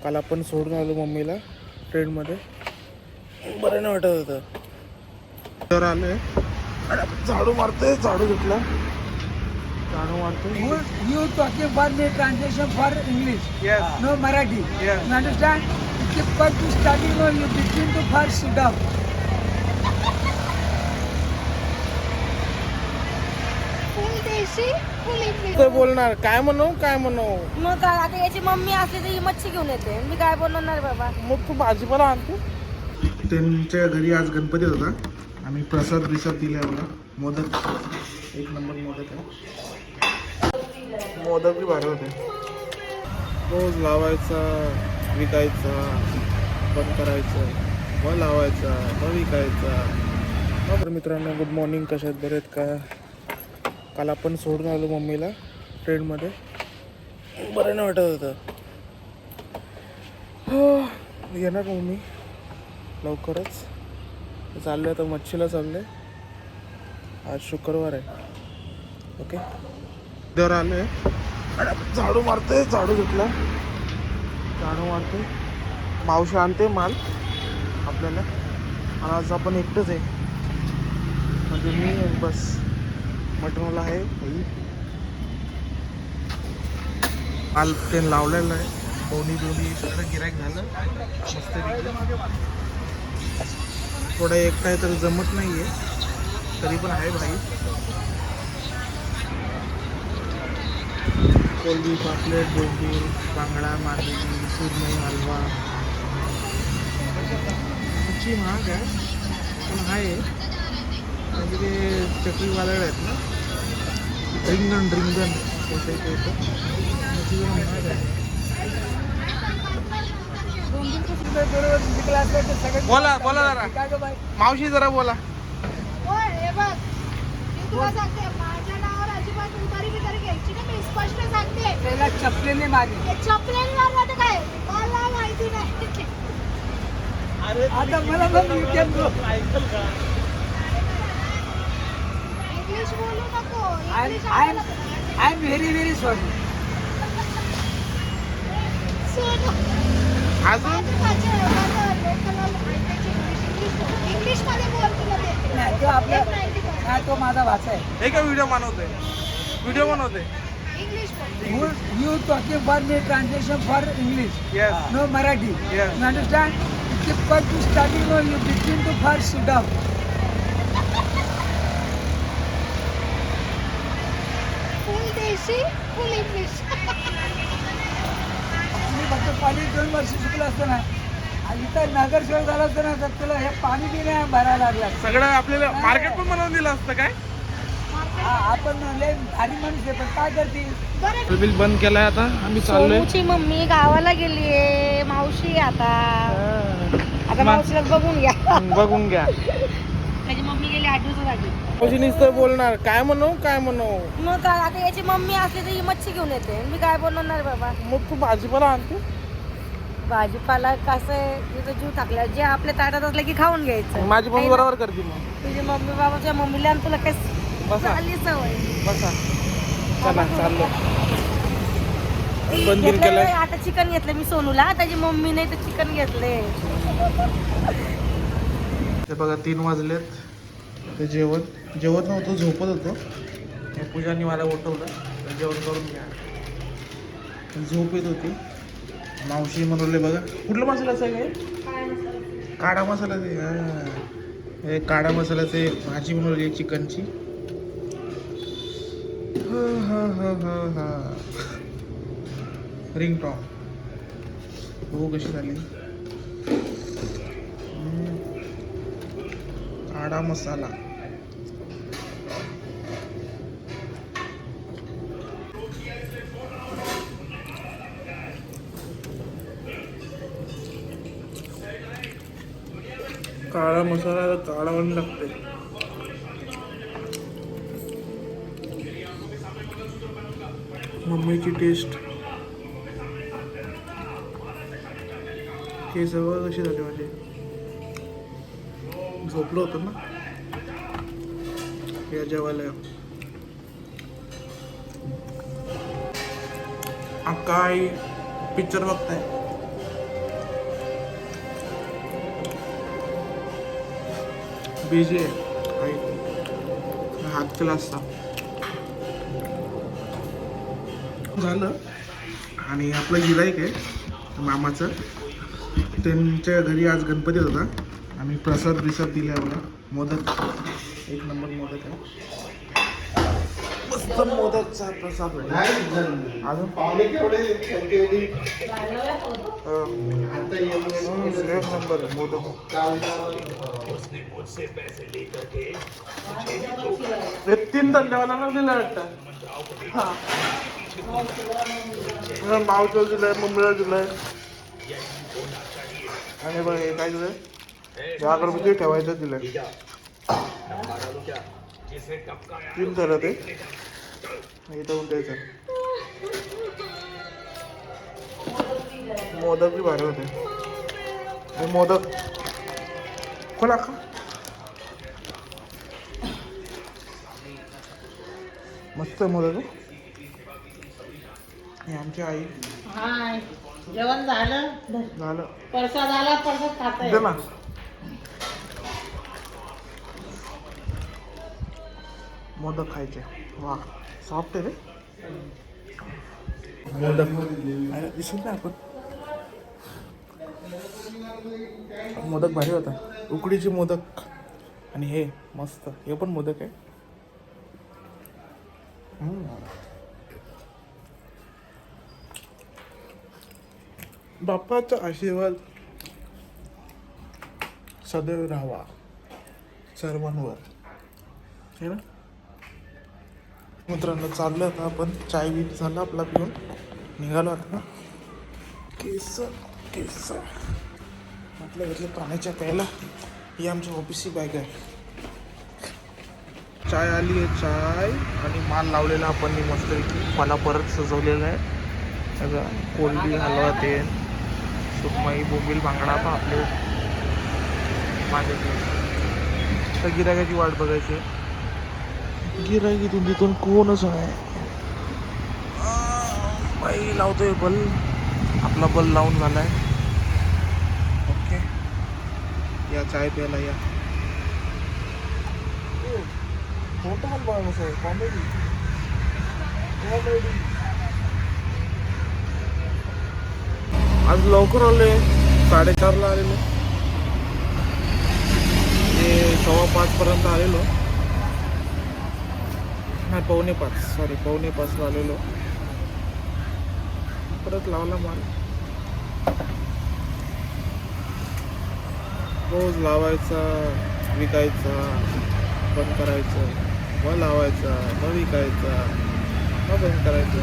काल आपण सोडून आलो मम्मीला ट्रेनमध्ये, बरं नाही वाटत होतं. तर आलोय आणि आपण झाडू मारतोय, झाडू घेतला, झाडू मारतोय. You talking for the translation for English? Yes. No Marathi. Yes. You understand? You keep but to studying or you between to first sit down. फुल देशी फुल इंग्लिश. तर बोलणार काय म्हणू काय म्हणू. मग काय आता याची मम्मी असली तर ही मच्छी घेऊन येते, मी काय बोलणार बाबा. मग तू भाजीपाला आणतो. त्यांच्या घरी आज गणपती होता, आम्ही प्रसाद दिले बघा. मोदक, एक नंबर मोदक आहे. मोदक बी भारी होते. रोज लावायचा, विकायचा, बंद करायचं, मग लावायचा, मग विकायचा. तर मित्रांनो गुड मॉर्निंग, कशा आहेत, बरे आहेत का. काल आपण सोडून आलो मम्मीला ट्रेनमध्ये, बरं नाही वाटत होतं. हो येणार मम्मी लवकरच. चाललो आता मच्छीला चाललो आहे, आज शुक्रवार आहे. ओके देवर आलो आहे आणि आपण झाडू मारतोय, झाडू घेतला, झाडू मारतोय. मावशी आणते माल आपल्याला, आणि आज आपण एकटंच आहे, म्हणजे मी बस. मटनवाला आहे माल ते लावलेलं आहे. दोन्ही सगळं गिरायक झालं मस्त. थोडं एकटा आहे तर जमत नाही आहे, तरी पण आहे भाई. कोलबी, पापलेट, बोंबी, बांगडा, मारलेली, सुरमई, हलवा. मच्छी महाग आहे पण आहे, म्हणजे ते चक्रीवादळ आहेत ना, रिंगण बोलते ते मच्छी जरा महाग आहे. बोला बोला जरा मावशी, जरा बोला. होय, हे बघ, मी तुला सांगते, माझ्या नावावर अजिबात उधारी बिधारी घ्यायची नाही, मी स्पष्ट सांगते. त्याला चपलेने मागे. हे चपलेने मारलं तर काय, मला माहिती नाही. आता मला पण weekend bro. इंग्लिश बोलू नको. I'm very sorry. अजून इंग्लिश मध्ये बोल, तुला देते. नाही तो आपला, नाही तो माझा भाचा आहे. हे काय व्हिडिओ बनवतोय, व्हिडिओ बनवतोय. इंग्लिश बोल. You talking for the translation for English? Yes. No Marathi. Yes. You understand? You keep but to studying or you between to first sit down. फुल देशी फुल इंग्लिश. मी फक्त कॉलेज 2 वर्ष शिकलो असतो ना, आणि इथं नगरसेवक झाला असतो ना, तर तुला हे पाणी बी नाही भरायला लागलं. सगळं आपल्याला मार्केट पण बनवून दिलं असतं काय. आपण लय भारी माणूस आहे, पण काय करते. बरं, बिल बंद केलाय आता, आम्ही चाललोय. सोनूची मम्मी गावाला गेलीये, मावशी आता मावशीला बघून घ्या. बघून घ्या. त्याची मम्मी गेली 8 दिवसासाठी. मावशी नुसतं बोलणार काय म्हणू काय म्हणू. मग काय आता याची मम्मी असली तर ही मच्छी घेऊन येते, मी काय बोलणार बाबा. मग तू भाजीपाला आणतो. भाजीपाला कसं आहे, तिथं जीव टाकला, जे आपल्या ताटात असलं की खाऊन घ्यायचं. माझी मम्मी बरोबर करते. मग तुझी मम्मी बाबाच्या मम्मीला आणि तुला काय बसा झाली सवय. बसा, चला चाललो. बंद केलंय. आता चिकन घेतलं मी सोनूला, त्याची मम्मी नाही तर चिकन घेतले. ते बघा 3 वाजलेत. ते जेवत नव्हतं, झोपत होतो. पूजानी मला उठवलं, जेवण करून घ्या. झोप येत होती. मावशी म्हणले बघा कुठला मसालाचं आहे काय, काळा मसाला. ते हे काळा मसाल्याचे भाजी बनवली आहे चिकनची. हा रिंग टॉप हो कशी झाली. काळा मसाला. काळा मसाला काळा पण लागते. मम्मीची टेस्ट. केस सगळं कशी झाली माझे. झोपलो होतो ना या जेवायला. काय पिक्चर बघताय. बिझी आहे काही हात केला असता झालं. आणि आपलं गिराईक आहे मामाचं, त्यांच्या घरी आज गणपती होता. आम्ही प्रसाद दिले आपला मोदक, एक नंबर मोदक आहे, मस्त मोदकचा प्रसाद भेटला. अजून पावले केवढे एक नंबर आहे मोदक. हे 3 धन्यवादांना दिलं वाटतं. मावचं दिलंय, मम्मीला दिलंय. आणि बघ हे काय दिलंय, या अगरबत्ती ठेवायचं दिलंय. 3 झालं ते इथं द्यायचं. मोदक बी भारी होते. हे मोदक खोला का मस्त मोदक. हे आमची आई. हाय, जेवण झालं. झालं प्रसाद आला, प्रसाद खाताय. दे ना. मोदक खायचे. वा सॉफ्ट आहे रे मोदक. दिसत नाही आपण. मोदक भारी होता, उकडीचे मोदक. आणि हे मस्त, हे पण मोदक आहे. बाप्पाचा आशीर्वाद सदैव राहावा सर्वांवर, हे ना मित्रांनो. चाललं आता आपण, चाय बी झाला आपला पिऊन निघालो आता. केस म्हटलं घेतलं पाण्याच्या प्यायला. ही आमची ऑफिसची बॅग आहे. चाय आली आहे, चाय आणि माल लावलेला आपण मस्त मला परत सजवलेला आहे सगळं. कोलबी, हलवा, तेल, सुकमाई, बोंबील, बांगडा, पापलेट. माझ्याकडे तर गिरायकाची वाट बघायची. गिरायक इथून तिथून कोणच आहे. बाई लावतोय बल, आपला बल लावून झालाय. ओके, या चाय प्यायला या. फोटो पण बघा कसं आहे, कॉमेडी. आज लवकर आलोय, 4:30ला आलेलो. ते 5:15 पर्यंत आलेलो. नाही 4:45ला आलेलो. परत लावला माल. रोज लावायचा, विकायचा, बंद करायचं, मग लावायचा, मग विकायचा, मग बंद करायचं.